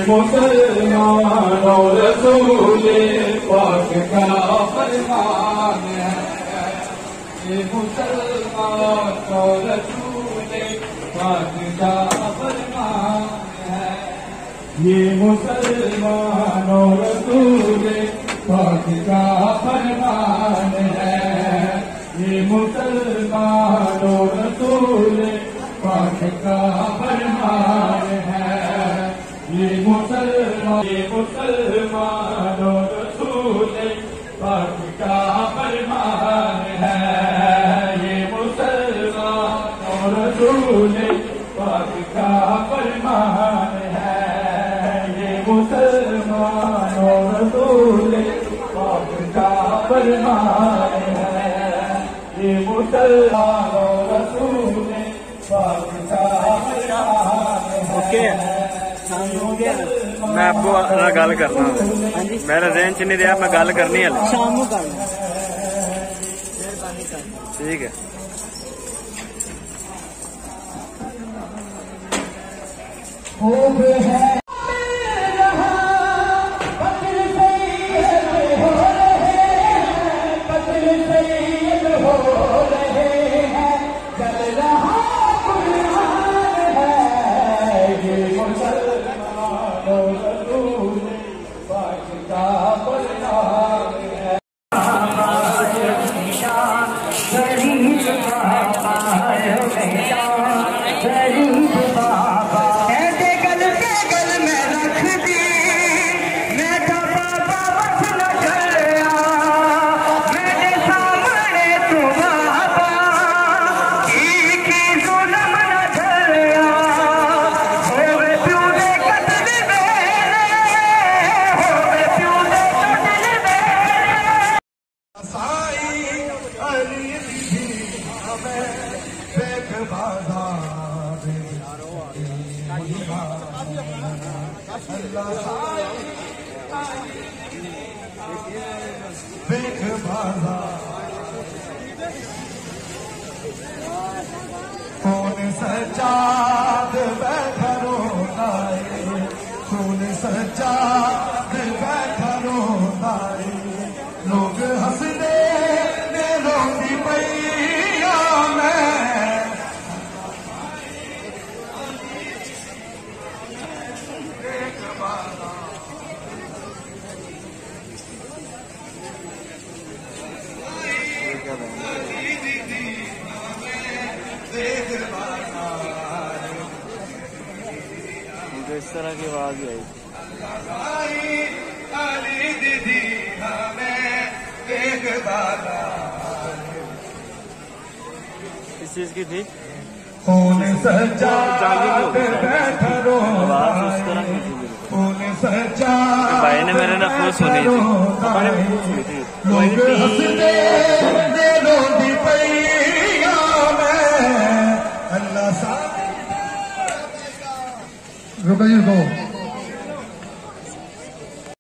मुसलमान और रसूल पाक का फरमान है। ये मुसलमान और रसूल पाक का फरमान है। ये मुसलमान और रसूल पाक का फरमान है। ये मुसलमान और रसूल पाक का फरमान है। ये मुसलमान और रसूल पाक का फरमान है। ये मुसलमान और रसूल पाक का फरमान है। ये मुसलमान और रसूल पाक का फरमान है। ये मुसलमान और रसूल पाक का फरमान है। ओके हो गया। मैं आपको गल करना मेरा रेंज नहीं रहा, मैं गल करनी है शाम को कर। ठीक है। कौन सजाद बैठा रोता है, कौन सजाद बैठा रोता है। लोग हंसदे ने रोंदी पैया मैं इस तरह की आवाज आई। किस चीज की थी? कौन सजाद बैठा रोता उस तरह की थी। कौन सजाद भाई ने मेरे ना खुद सुनी थी। लोग हंसदे ने रोंदी पैया मैं अल्लाह सा। रुको जी रुको।